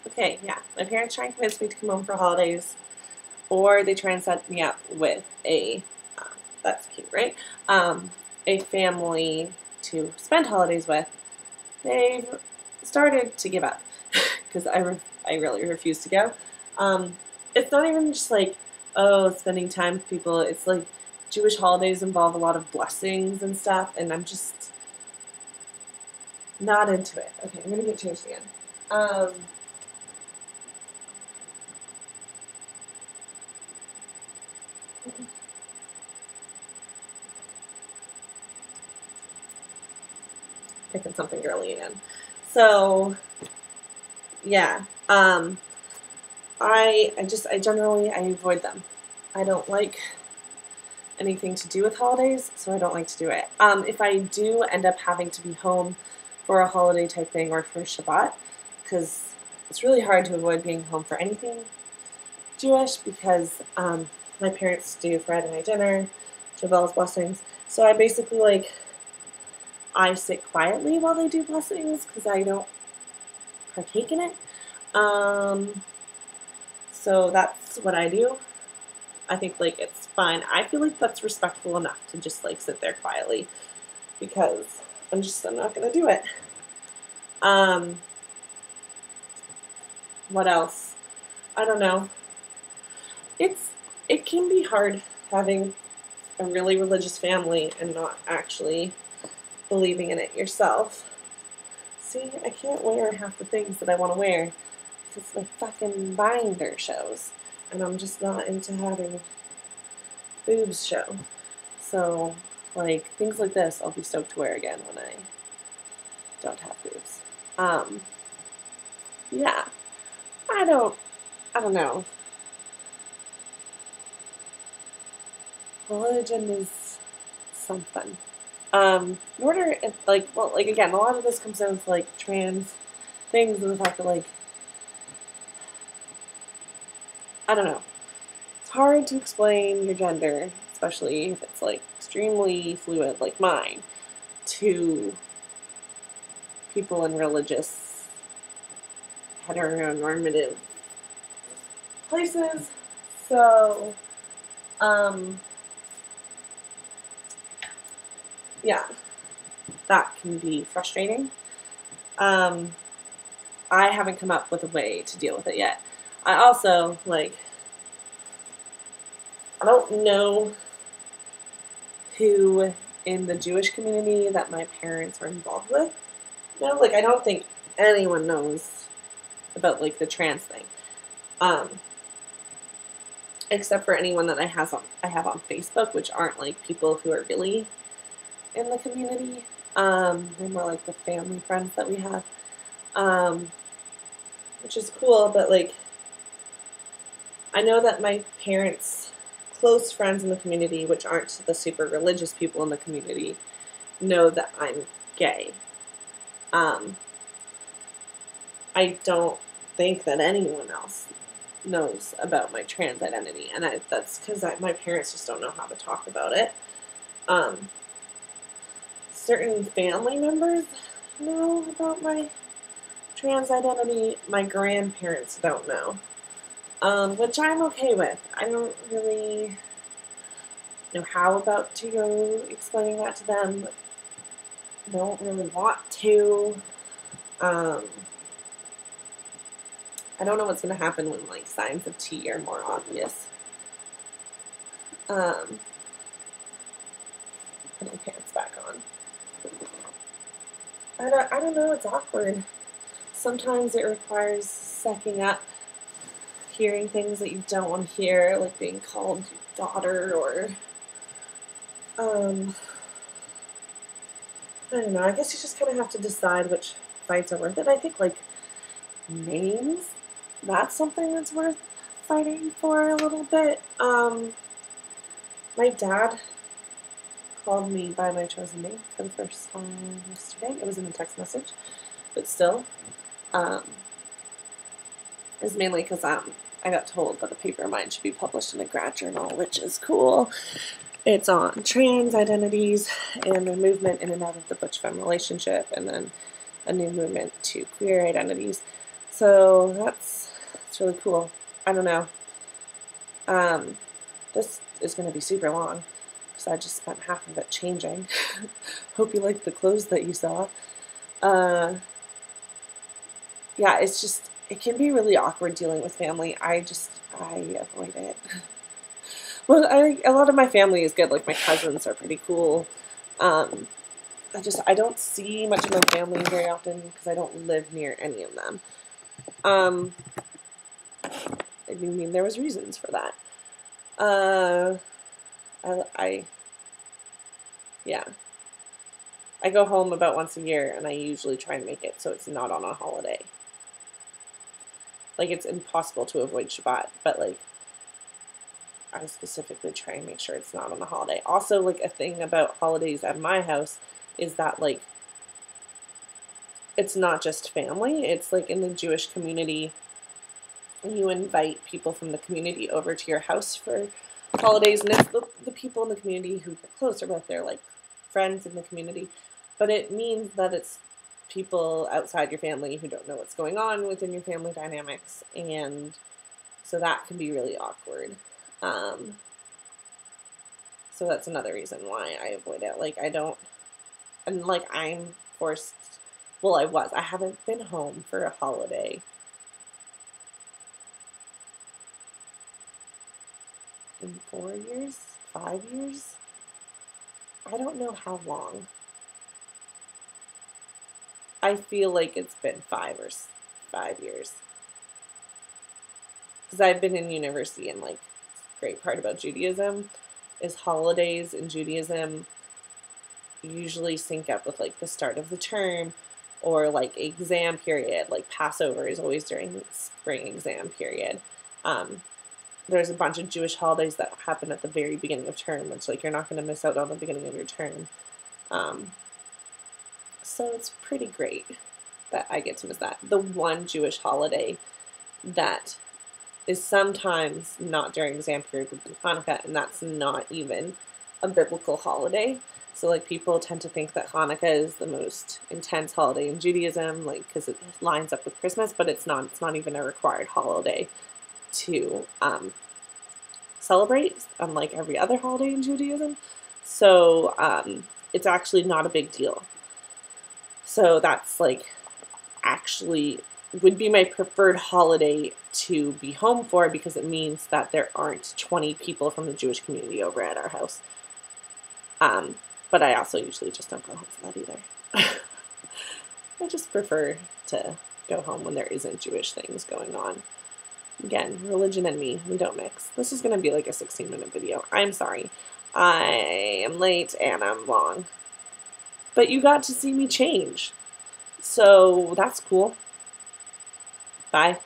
Okay, yeah. My parents try and convince me to come home for holidays, or they try and set me up with a, that's cute, right? A family to spend holidays with. They've started to give up because I really refuse to go. It's not even just like, oh, spending time with people. It's like Jewish holidays involve a lot of blessings and stuff, and I'm just not into it. Okay, I'm gonna get changed again. Picking something girly again. So, yeah. I generally I avoid them. I don't like anything to do with holidays, so I don't like to do it. If I do end up having to be home for a holiday type thing or for Shabbat, because it's really hard to avoid being home for anything Jewish, because my parents do Friday night dinner, Jabel's blessings. So I basically I sit quietly while they do blessings because I don't partake in it. So that's what I do. I think it's fine. I feel like that's respectful enough to just sit there quietly because I'm not gonna do it. What else? I don't know. It can be hard having a really religious family and not actually believing in it yourself. See, I can't wear half the things that I want to wear because my fucking binder shows, and I'm just not into having boobs show. So, things like this, I'll be stoked to wear again when I don't have boobs. Yeah, I don't know. Religion is something. In order, again, a lot of this comes down to trans things and the fact that I don't know. It's hard to explain your gender, especially if it's extremely fluid like mine, to people in religious, heteronormative places. So, yeah, that can be frustrating. I haven't come up with a way to deal with it yet. I also, I don't know who in the Jewish community that my parents are involved with. No, I don't think anyone knows about the trans thing. Except for anyone that I have on Facebook, which aren't people who are really in the community. They're more the family friends that we have. Which is cool, but I know that my parents' close friends in the community, which aren't the super religious people in the community, know that I'm gay. I don't think that anyone else knows about my trans identity, and that's because my parents just don't know how to talk about it. Certain family members know about my trans identity. My grandparents don't know, which I'm okay with. I don't really know how about to go explaining that to them. Don't really want to. I don't know what's going to happen when signs of T are more obvious. Putting pants back on. I don't know. It's awkward. Sometimes it requires sucking up, hearing things that you don't want to hear, like being called your daughter, or I don't know. I guess you just kind of have to decide which fights are worth it. I think names, that's something that's worth fighting for a little bit. My dad called me by my chosen name for the first time yesterday. It was in a text message, but still. Is mainly because I got told that a paper of mine should be published in a grad journal, which is cool. It's on trans identities and the movement in and out of the butch-femme relationship, and then a new movement to queer identities. So that's really cool. I don't know. This is going to be super long because I just spent half of it changing. Hope you liked the clothes that you saw. Yeah, it's just, it can be really awkward dealing with family. I avoid it. Well, a lot of my family is good. Like, my cousins are pretty cool. Um, I don't see much of my family very often because I don't live near any of them. I mean, there was reasons for that. Uh, yeah. I go home about once a year, and I usually try and make it so it's not on a holiday. Like, it's impossible to avoid Shabbat, but, like, I specifically try and make sure it's not on a holiday. Also, like, a thing about holidays at my house is that, like, it's not just family. It's, like, in the Jewish community, you invite people from the community over to your house for holidays, and it's the people in the community who get closer with. They're, like, friends in the community. But it means that it's people outside your family who don't know what's going on within your family dynamics, and so that can be really awkward. So that's another reason why I avoid it. Like, I don't, and like, I'm forced, well, I haven't been home for a holiday in 4 years, 5 years. I don't know how long. I feel like it's been 5 years. Because I've been in university, and, like, great part about Judaism is holidays in Judaism usually sync up with, like, the start of the term or, like, exam period. Like, Passover is always during spring exam period. There's a bunch of Jewish holidays that happen at the very beginning of term, which, like, you're not going to miss out on the beginning of your term. So it's pretty great that I get to miss that. The one Jewish holiday that is sometimes not during exam period would be Hanukkah, and that's not even a biblical holiday. So, like, people tend to think that Hanukkah is the most intense holiday in Judaism, like, because it lines up with Christmas, but it's not. It's not even a required holiday to celebrate, unlike every other holiday in Judaism. So it's actually not a big deal. So that's, like, actually would be my preferred holiday to be home for, because it means that there aren't 20 people from the Jewish community over at our house. But I also usually just don't go home for that either. I just prefer to go home when there isn't Jewish things going on. Again, religion and me, we don't mix. This is going to be like a 16-minute video. I'm sorry. I am late and I'm long. But you got to see me change. So that's cool. Bye.